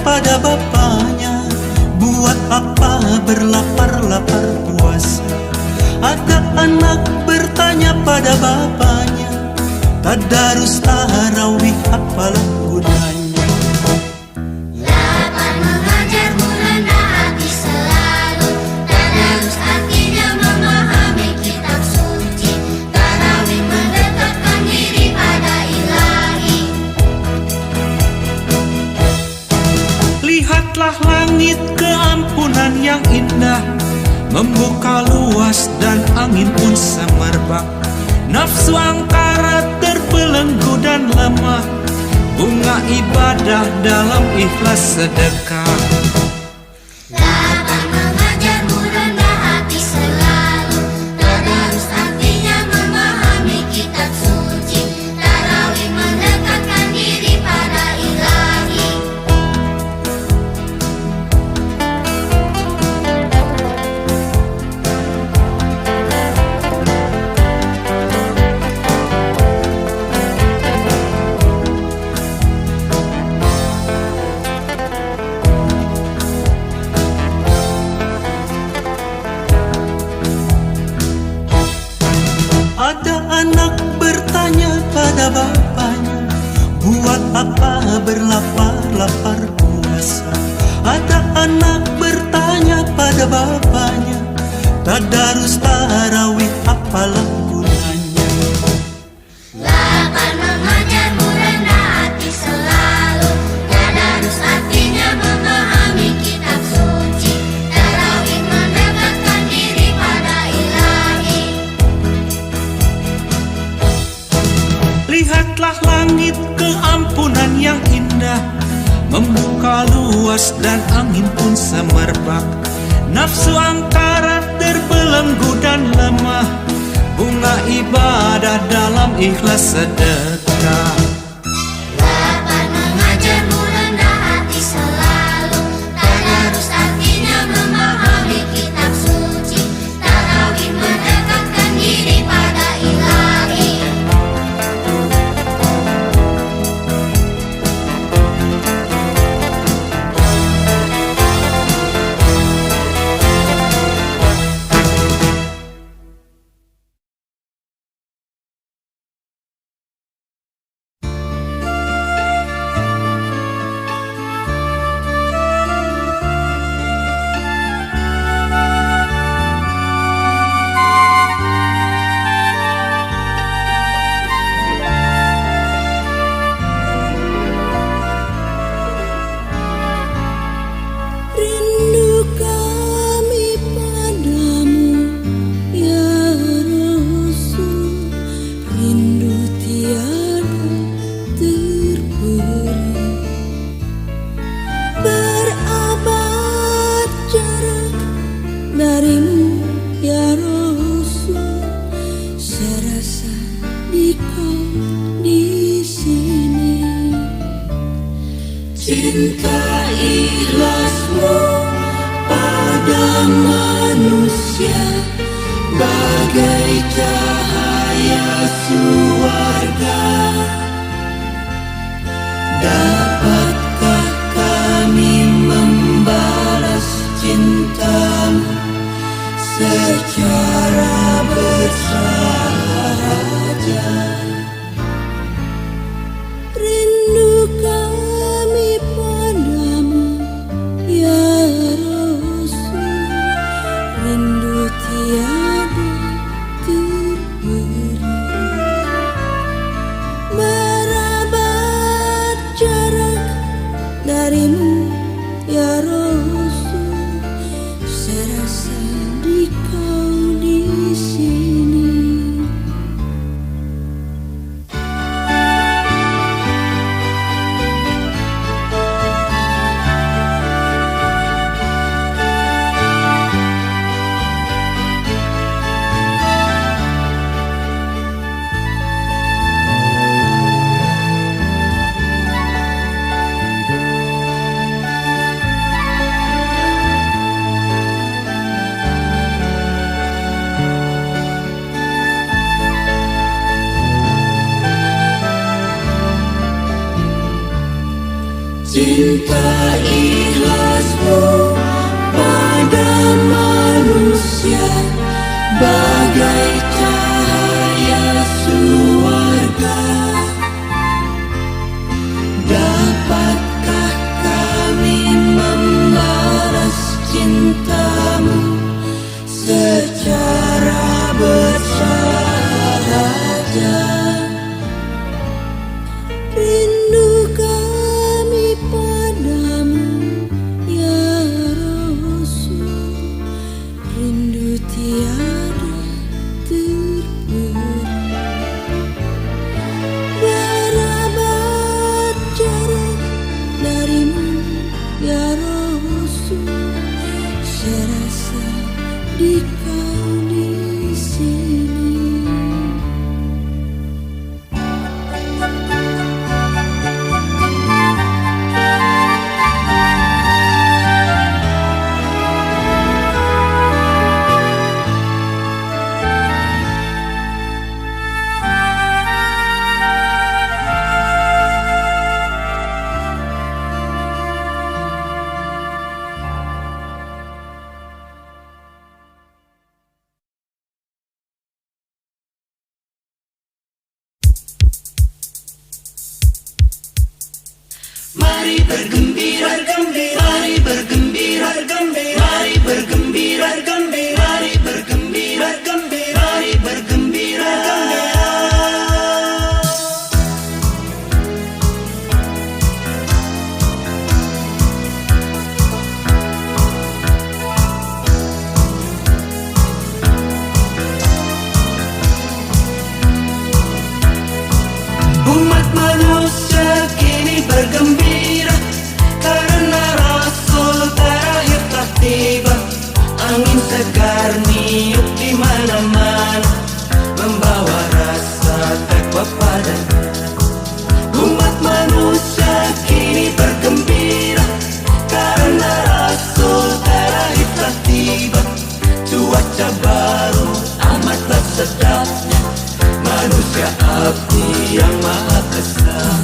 pada bapaknya, buat apa berlapar-lapar puasa? Ada anak bertanya pada bapaknya, tadarus tarawih apalah gunanya? Lapar mengajar merendah hati selalu, tadarus artinya memahami kitab suci, tarawih mendekatkan diri pada ilahi. Lihatlah langit keampunan yang indah, membuka luas dan angin pun semerbak. Nafsu angkara terbelenggu dan lemah, bunga ibadah dalam ikhlas sedekah. Lapar mengajar merendah hati selalu, tadarus artinya memahami kitab suci, tarawih mendekatkan diri pada ilahi. Ada anak bertanya pada bapaknya, buat apa berlapar-lapar puasa? Ada anak bertanya pada bapaknya, tadarus tarawih apalah gunanya? Lapar mengajar merendah hati selalu, tadarus artinya memahami kitab suci, tarawih mendekatkan diri pada ilahi. Lihatlah langit keampunan yang indah, membuka luas dan angin pun semerbak. Nafsu angkara terbelenggu dan lemah, bunga ibadah dalam ikhlas sedekah. Lapar mengajar merendah hati selalu, tadarus artinya memahami kitab suci, tarawih mendekatkan diri pada ilahi. Rindu kami padamu, ya Rasul, rindu tiada terberi. Berabad jarak darimu, ya Rasul, serasa di kau di sini. Cinta ikhlasmu pada manusia bagai cahaya surga. Dapatkah kami membalas cintamu secara bersahaja? Rindu kami padamu, ya Rasul, rindu tiada terberi. Berabad jarak darimu, ya Rasul, serasa di kau di sini. ikhlasmu pada manusia bagai cahaya surga. Dapatkah kami membalas cintamu secara bersahaja? Rindu kami padamu ya Rasul, rindu tiada terberi. Berabad jarak darimu ya Rasul, serasa di kau di sini. Mari bergembira, mari bergembira, mari bergembira, mari bergembira, mari bergembira. Umat manusia kini bergembira karena Rasul terakhir telah tiba. Angin segar niup di mana-mana, membawa rasa takwa padanya. Umat manusia kini bergembira karena Rasul terakhir telah tiba. Cuaca baru amatlah sedapnya, manusia abdi yang maha besar.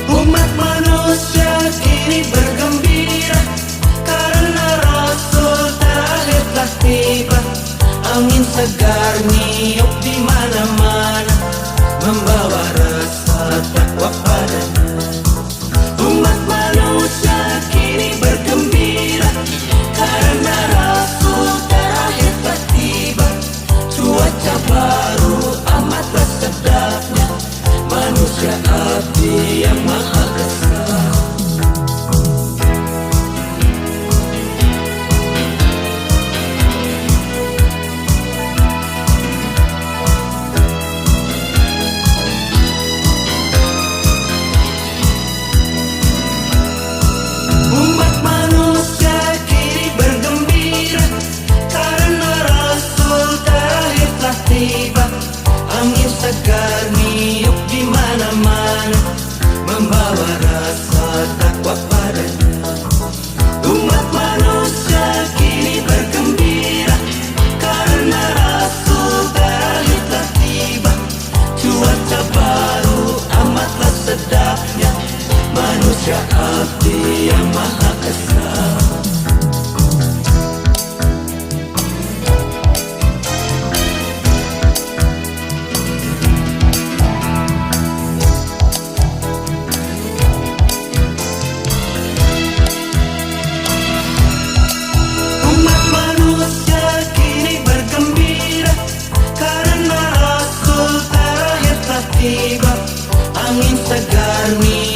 Umat manusia kini bergembira karena Rasul terakhir telah tiba. Angin segar niup di mana-mana, membawa rasa takwa padanya. Umat manusia kini bergembira karena Rasul terakhir telah tiba. Cuaca baru amatlah sedapnya, manusia abdi yang maha besar. Umat manusia kini bergembira karena Rasul terakhir telah tiba. Angin segar niup di mana-mana, membawa rasa takwa padanya. Umat manusia kini bergembira karena Rasul terakhir telah tiba. Cuaca baru amatlah sedapnya, manusia abdi yang maha besar. Umat manusia kini bergembira karena Rasul terakhir telah tiba. Angin segar nih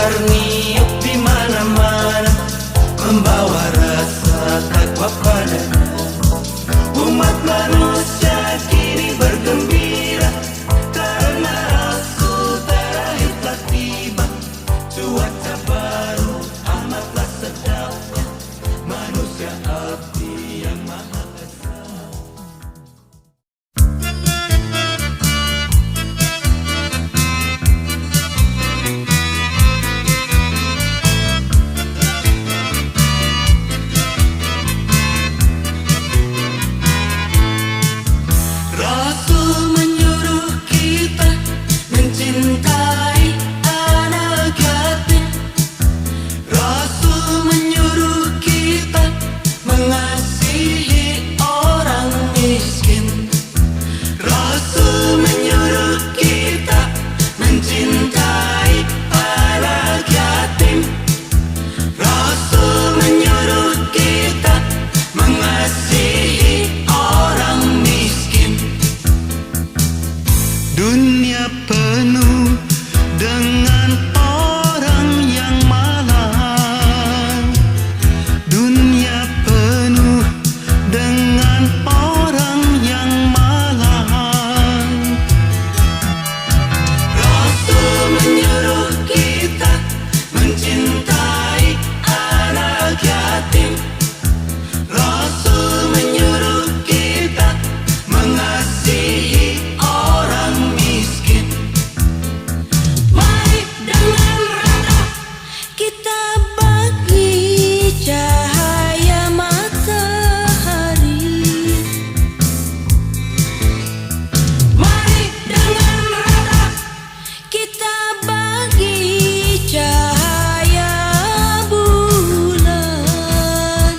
berniup di mana-mana, membawa rasa takwa padanya. Umat manusia kini bergembira karena Rasul terakhir telah tiba. Cuaca baru amatlah sedapnya, manusia abdi yang maha esa. Rasul menyuruh kita mencintai anak yatim. Rasul menyuruh kita mengasihi orang miskin. Rasul menyuruh kita mencintai anak yatim. Rasul menyuruh kita mengasihi orang miskin. Dunia penuh dengan orang yang malang. Dunia penuh dengan orang yang malang. Rasul menyuruh kita mencintai anak yatim. Rasul menyuruh kita mengasihi orang miskin. Mari dengan rata Kita bagi cahaya matahari. Mari dengan rata Kita bagi cahaya bulan.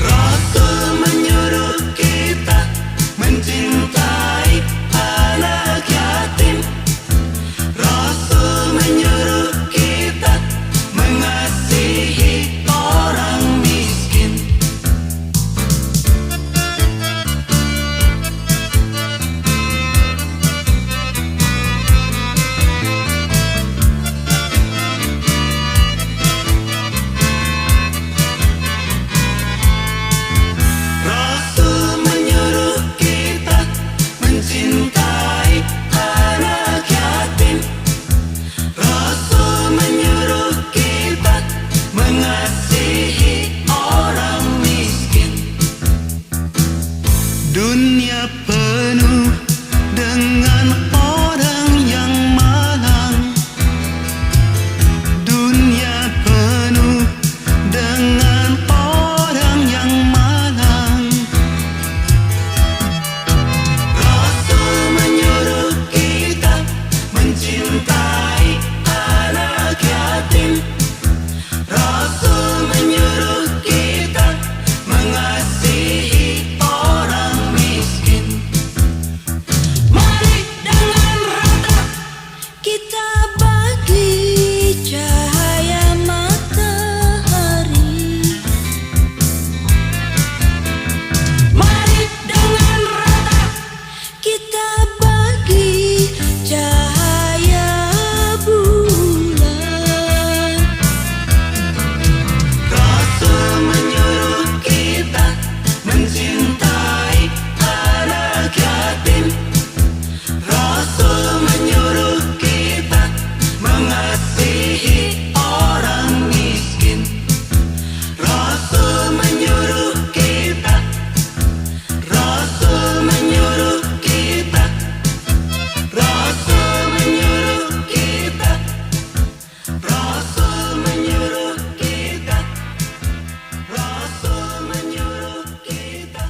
Rasul menyuruh kita mencintai anak yatim. Rasul menyuruh kita mengasihi orang miskin. Rasul menyuruh kita mencintai anak yatim. Rasul menyuruh kita mengasihi orang miskin. Dunia penuh dengan orang yang malang. Dunia penuh dengan orang yang malang. Rasul menyuruh kita mencintai anak yatim. Rasul menyuruh kita mengasihi orang miskin. Mari dengan rata Kita bagi cahaya matahari. Mari dengan rata Kita bagi cahaya bulan. Rasul menyuruh kita mencintai anak yatim. Rasul menyuruh kita mengasihi orang miskin. Rasul menyuruh kita. Rasul menyuruh kita. Rasul menyuruh kita. Rasul menyuruh kita. Rasul menyuruh kita.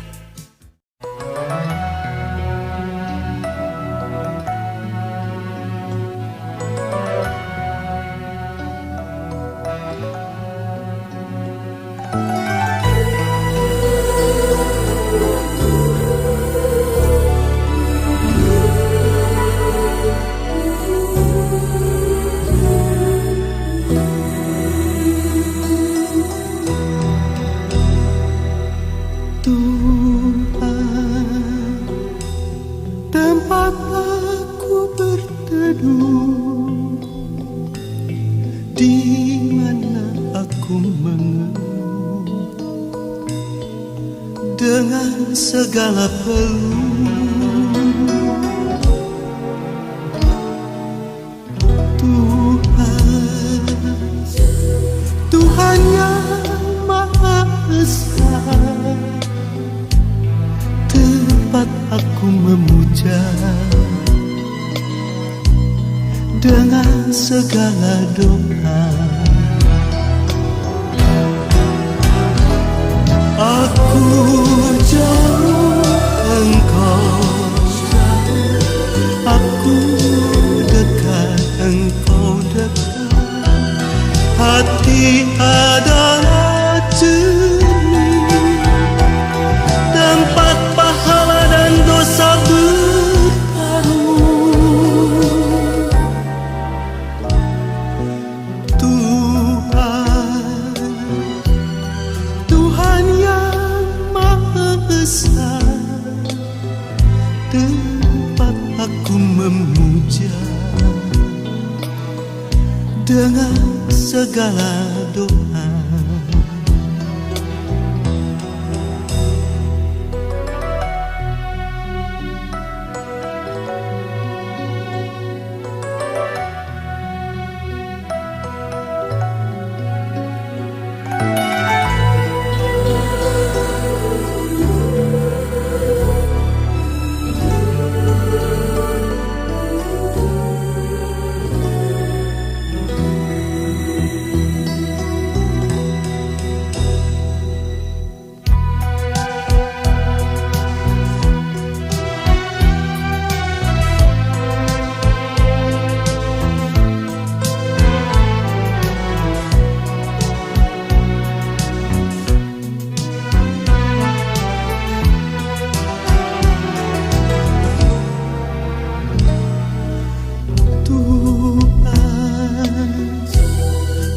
tempat aku berteduh, segala perlu. Tuhan yang Maha Esa, tempat aku memuja dengan segala doa. Aku jauh, engkau jauh, aku dekat, engkau dekat. Hati adalah cermin, tempat pahala dan dosa bertarung. Tuhan yang Maha Esa, tempat aku memuja dengan segala doa.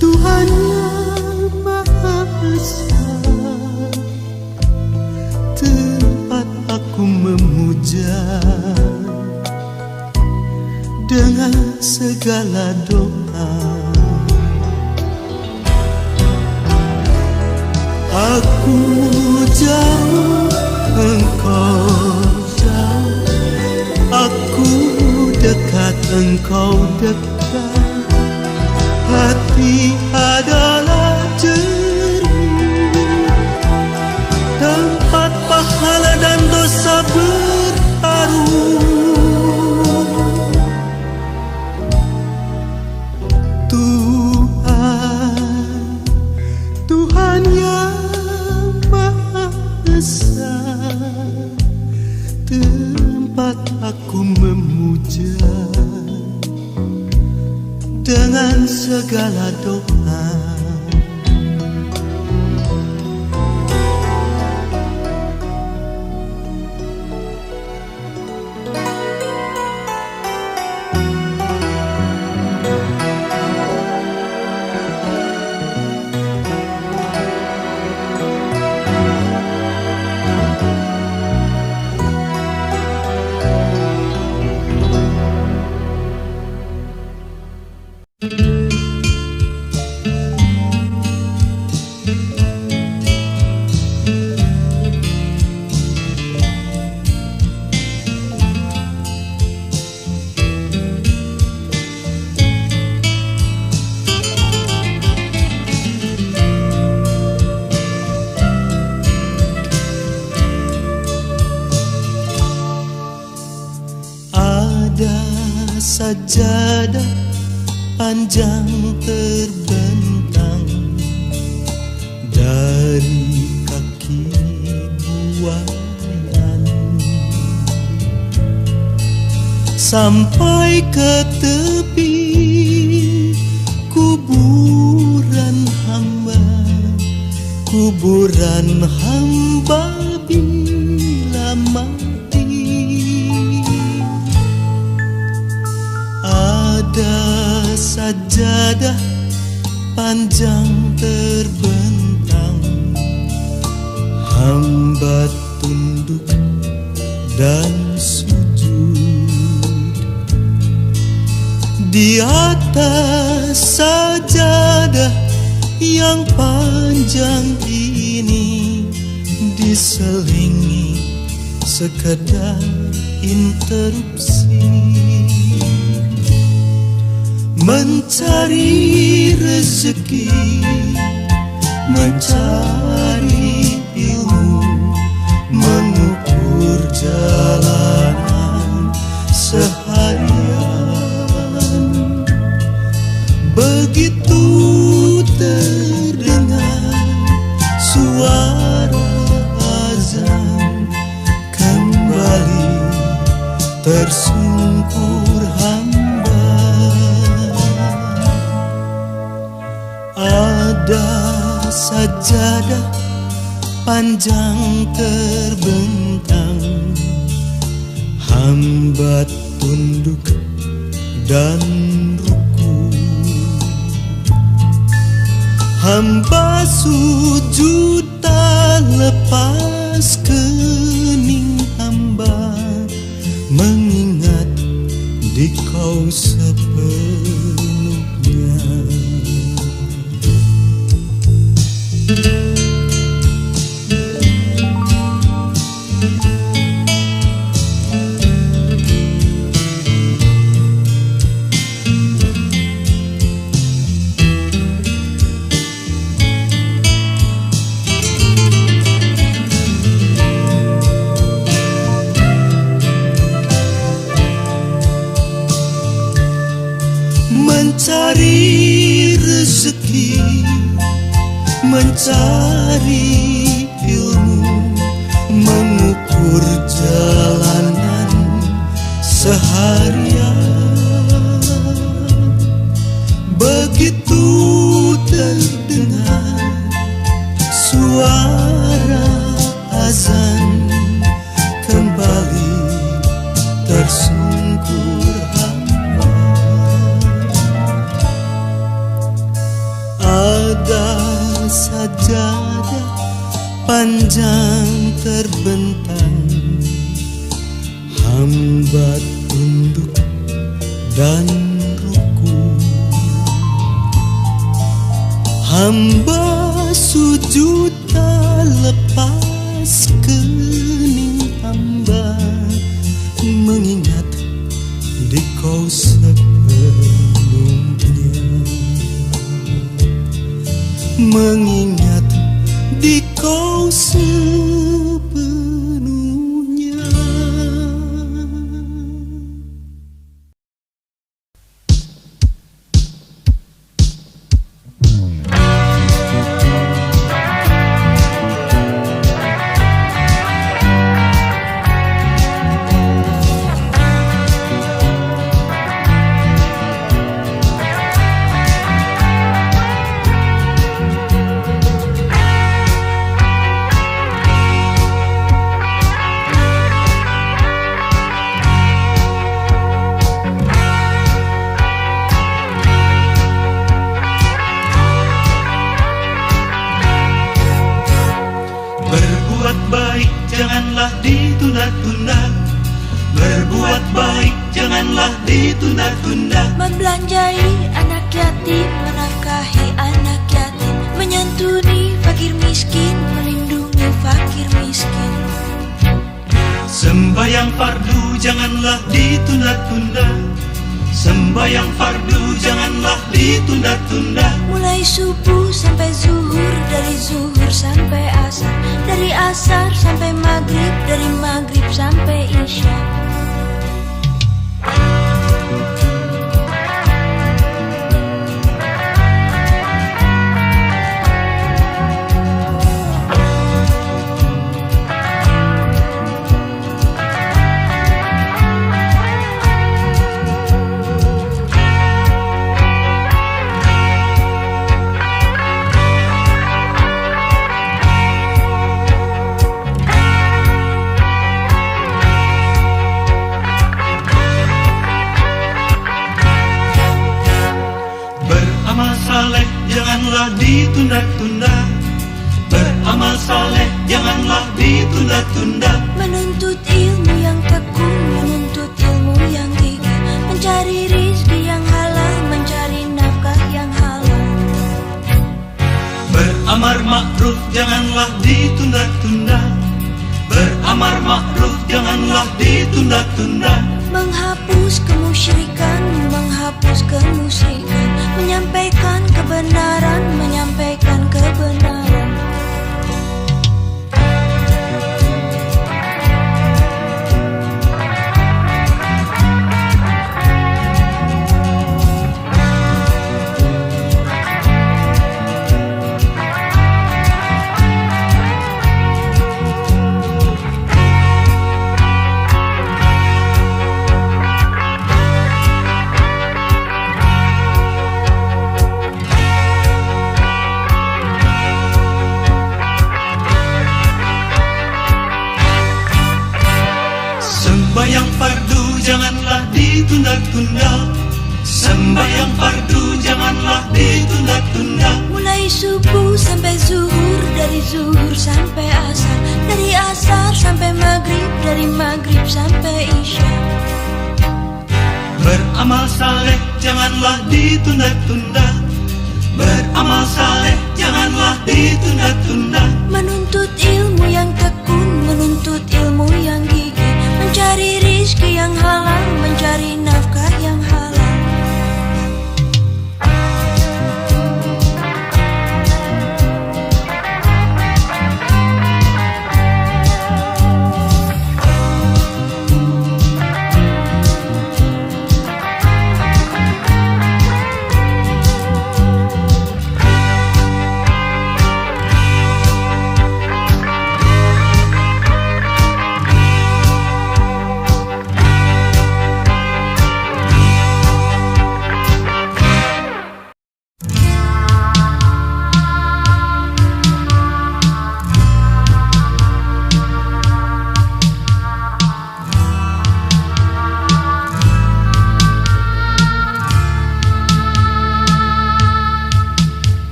Tuhan yang Maha Esa, tempat aku memuja dengan segala doa. Aku jauh, engkau jauh, aku dekat, engkau dekat. Hati adalah cermin, tempat pahala dan dosa bertarung. Tuhan yang Maha Esa, tempat aku memuja dengan segala doa. Sajadah panjang terbentang dari kaki buayan sampai ke tepi kuburan hamba bila mati. Ada sajadah panjang terbentang, hamba tunduk dan sujud di atas sajadah yang panjang ini, diselingi sekadar interupsi, mencari rezeki, mencari ilmu, mengukur jalanan seharian. Begitu terdengar suara azan, kembali tersungkur hamba. Ada sajadah panjang terbentang, hamba tunduk dan ruku, hamba sujud tak lepas kening hamba, mengingat dikau sepenuhnya. Mencari rezeki, mencari ilmu, mengukur jalanan seharian. Begitu terdengar suara azan, kembali tersungkur hamba. Ada sajadah panjang terbentang, hamba tunduk dan ruku, hamba sujud tak lepas kening hamba, mengingat dikau sepenuhnya, mengingat dikau sepenuhnya. Berbuat baik janganlah ditunda-tunda, berbuat baik janganlah ditunda-tunda. Membelanjai anak yatim, menafkahi anak yatim, menyantuni fakir miskin, melindungi fakir miskin. Sembayang fardu janganlah ditunda-tunda, sembayang fardu janganlah ditunda-tunda. Mulai subuh sampai zuhur, dari zuhur sampai asar, dari asar sampai maghrib, dari maghrib sampai isya. Janganlah ditunda-tunda, beramal saleh janganlah ditunda-tunda. Menuntut ilmu yang tekun, menuntut ilmu yang gigih, mencari rizki yang halal, mencari nafkah yang halal. Beramar makruf janganlah ditunda-tunda, Beramar ma'ruf janganlah ditunda-tunda. Menghapus kemusyrikan, menghapus kemusyrikan, menyampaikan kebenaran, menyampaikan kebenaran. Sembahyang fardu janganlah ditunda-tunda. Sembahyang fardu janganlah ditunda-tunda. Mulai subuh sampai zuhur, dari zuhur sampai asar, dari asar sampai maghrib, dari maghrib sampai isya. Beramal saleh janganlah ditunda-tunda. Beramal saleh janganlah ditunda-tunda. Menuntut ilmu yang tekun, menuntut ilmu yang gigih, mencari rizki yang halal, mencari nafkah yang halal.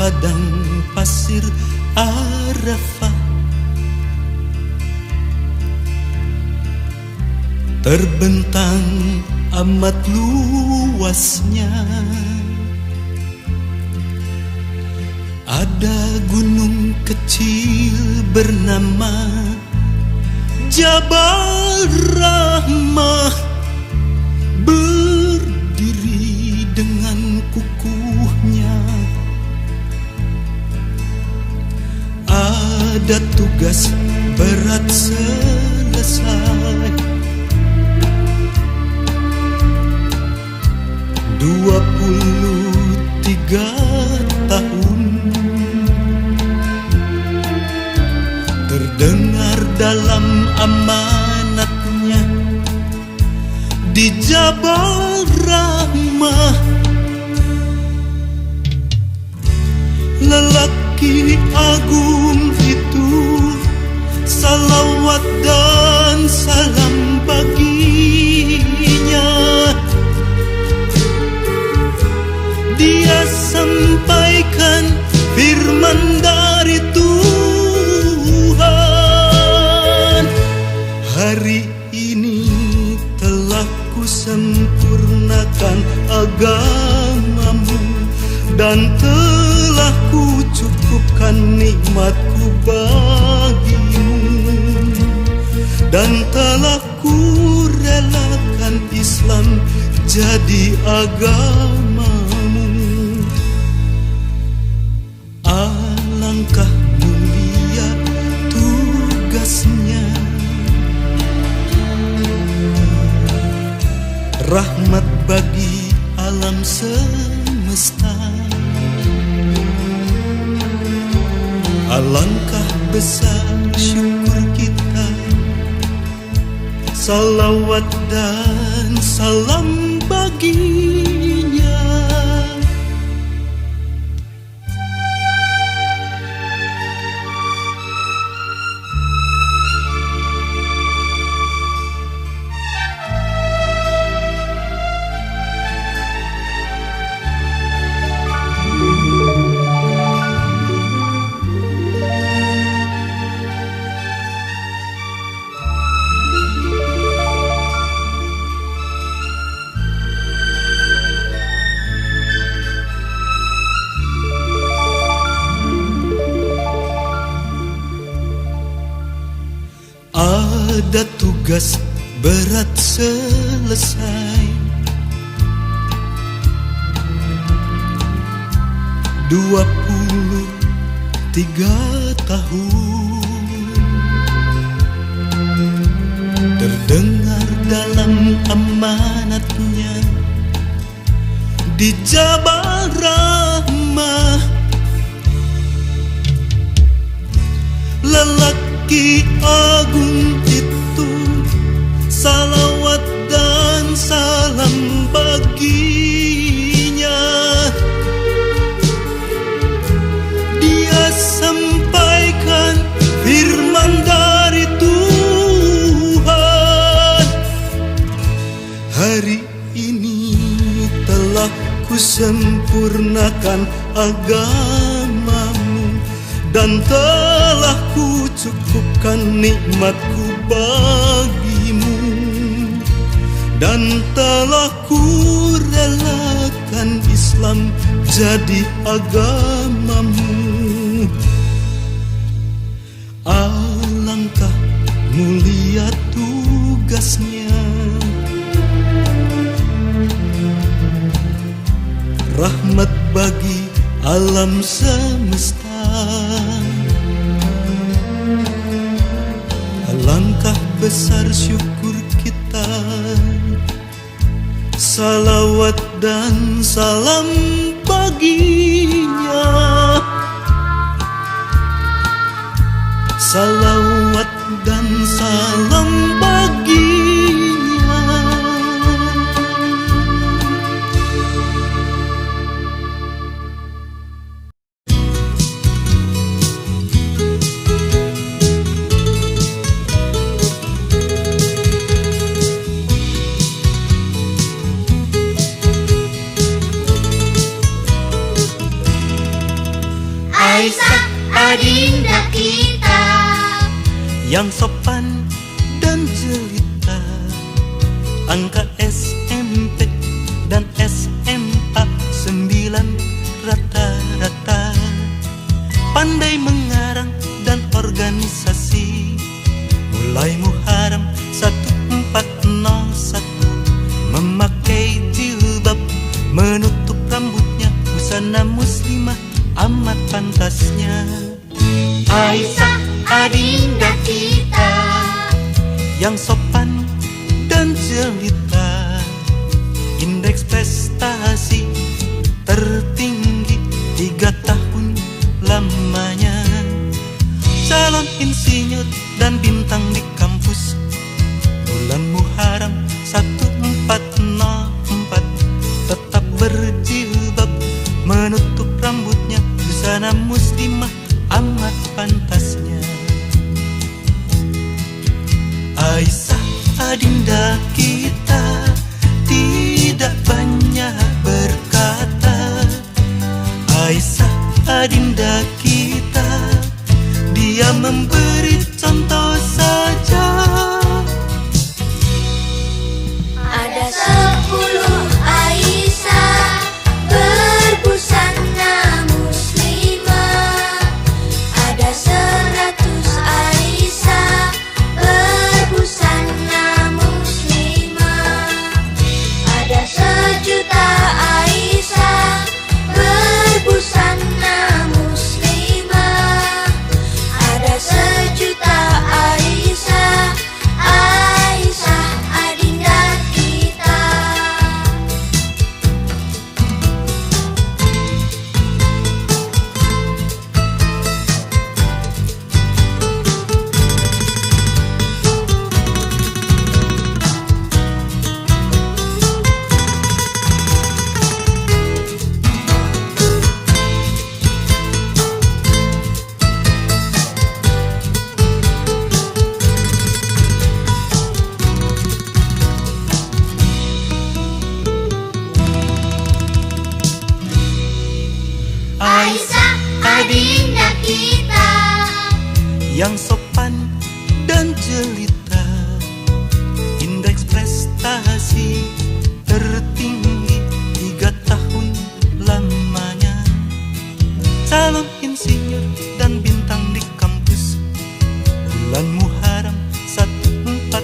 Padang pasir Arafah, terbentang amat luasnya. Ada gunung kecil bernama Jabal Rahmah, berdiri dengan kukuhnya. Ada tugas berat selesai, 23 tahun. Terdengar dalam amanatnya di Jabal Rahmah, lelaki agung itu, salawat dan salam baginya. Dia sampaikan firman dari Tuhan, hari ini telah kusempurnakan agamamu dan telah kucukupkan nikmatku bagimu, dan telah kurelakan Islam jadi agamamu. Alangkah mulia tugasnya, rahmat bagi alam semesta. Alangkah besar syukur kita, salawat dan salam baginya. tugas berat selesai. 23 tahun terdengar dalam amanatnya di Jabal Rahmah, lelaki agung itu salawat dan salam baginya. Dia sampaikan firman dari Tuhan, hari ini telah kusempurnakan agamamu dan telah kucukupkan nikmatku bagimu, dan telah kurelakan Islam jadi agamamu. Alangkah mulia tugasnya, rahmat bagi alam semesta. Alangkah besar syukur kita, salawat dan salam baginya. Salawat dan salam baginya. Aisyah adinda kita Yang sopan dan jelita, angka SMP dan SMA 9 rata-rata, pandai mengarang dan organisasi. Mulai Muharram 1401 memakai jilbab, menutup rambutnya, busana muslimah amat pantasnya. Aisyah adinda kita Yang sopan dan jelita, indeks prestasi tertinggi 3 tahun lamanya, calon insinyur dan bintang di kampus. Bulan Muharram 1404 tetap berjilbab, menutup rambutnya, busana muslimah amat pantasnya. Aisyah adinda kita tidak banyak berkata. Aisyah adinda kita, dia memberi contoh saja. ada 10 Aisyah berbusana muslimah, ada 100 Aisyah berbusana muslimah, ada 1.000.000 Aisyah berbusana muslimah, ada 1.000.000 Aisyah, Aisyah adinda kita. Aisyah adinda kita Yang sopan dan jelita, indeks prestasi tertinggi 3 tahun lamanya, calon insinyur dan bintang di kampus. Bulan Muharram 1404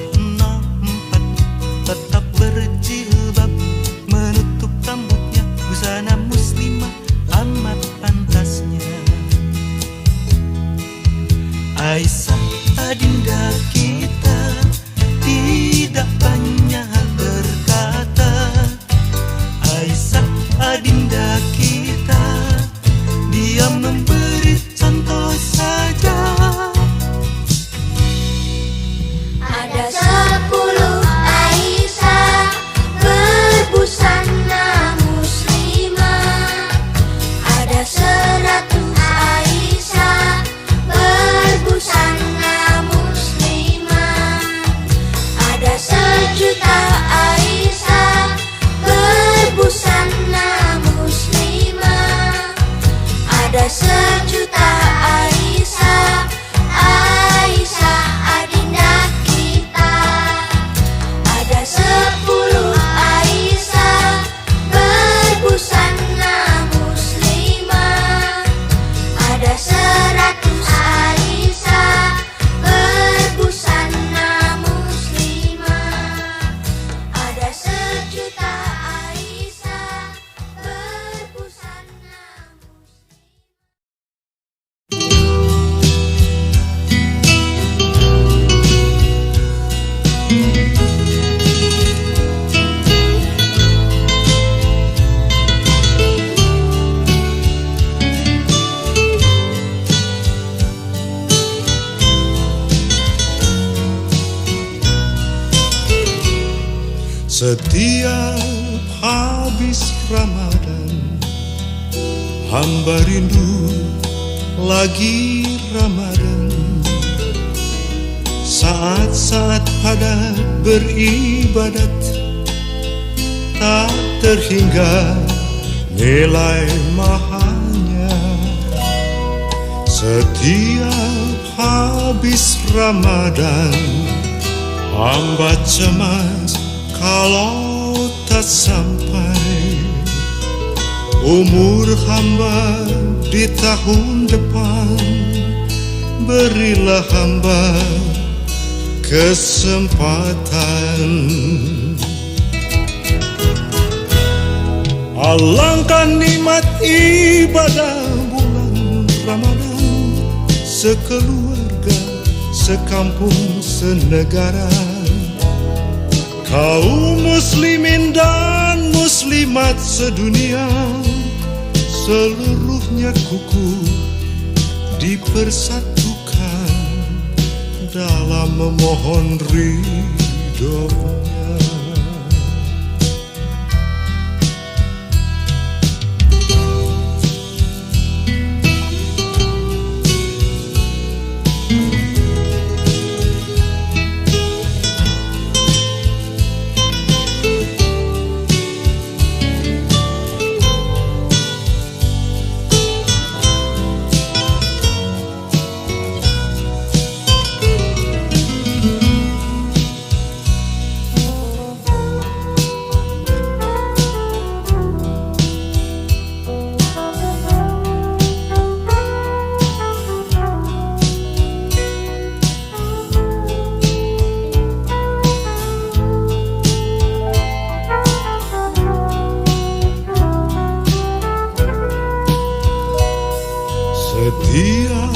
Setiap habis Ramadan, hamba rindu lagi Ramadan. Saat-saat padat beribadat, tak terhingga nilai mahanya. Setiap habis Ramadan, hamba cemas kalau tak sampai umur hamba di tahun depan. Berilah hamba kesempatan. Alangkah nikmat ibadah bulan Ramadan, sekeluarga, sekampung, senegara. Kaum muslimin dan muslimat sedunia, seluruhnya kukuh dipersatukan dalam memohon ridhonya. Setiap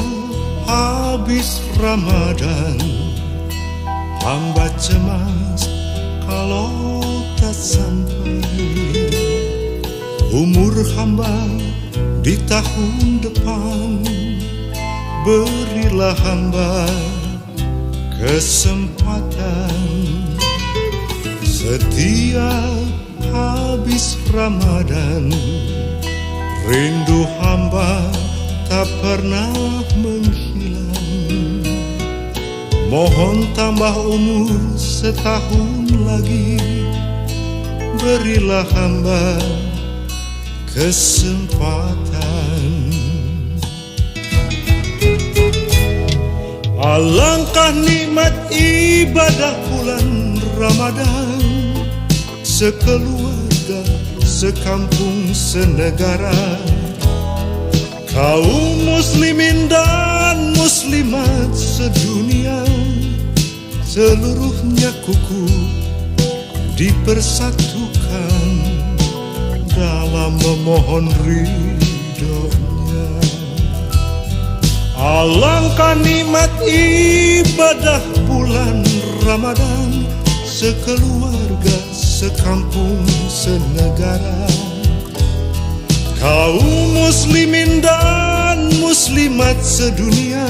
habis Ramadan, hamba cemas kalau tak sampai umur hamba di tahun depan. Berilah hamba kesempatan. Setiap habis Ramadan, rindu hamba tak pernah menghilang. Mohon tambah umur setahun lagi, berilah hamba kesempatan. Alangkah nikmat ibadah bulan Ramadan, sekeluarga, sekampung, senegara. Kaum muslimin dan muslimat sedunia, seluruhnya kukuh dipersatukan dalam memohon ridhonya. Alangkah nikmat ibadah bulan Ramadan, sekeluarga, sekampung, senegara. Kaum muslimin dan muslimat sedunia,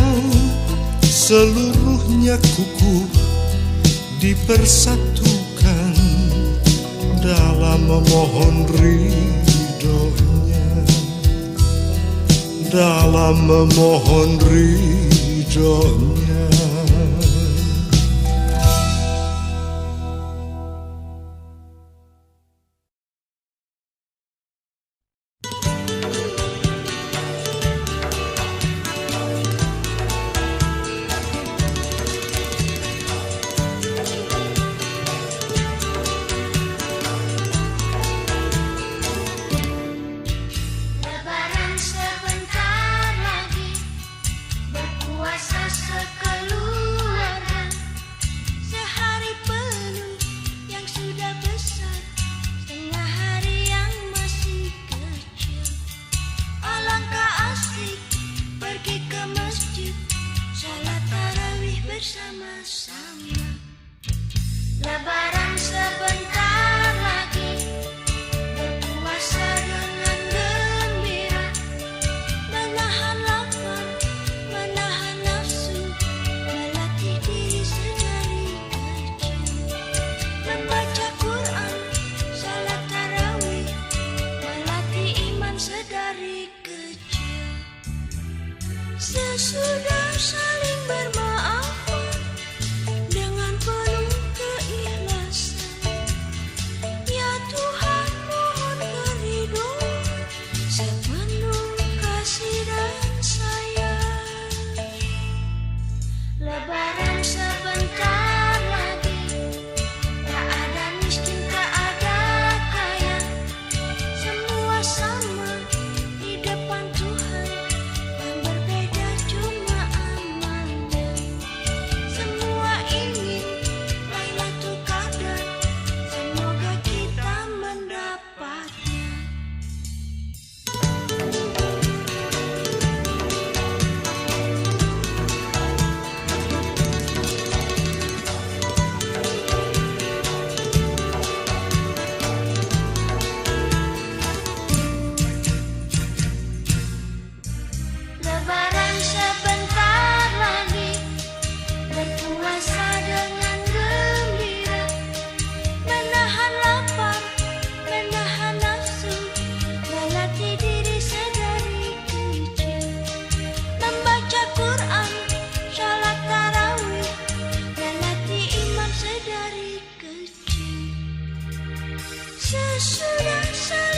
seluruhnya kukuh dipersatukan dalam memohon ridhonya, dalam memohon ridhonya. Lebaran sebentar lagi, berpuasa sekali. Sesudah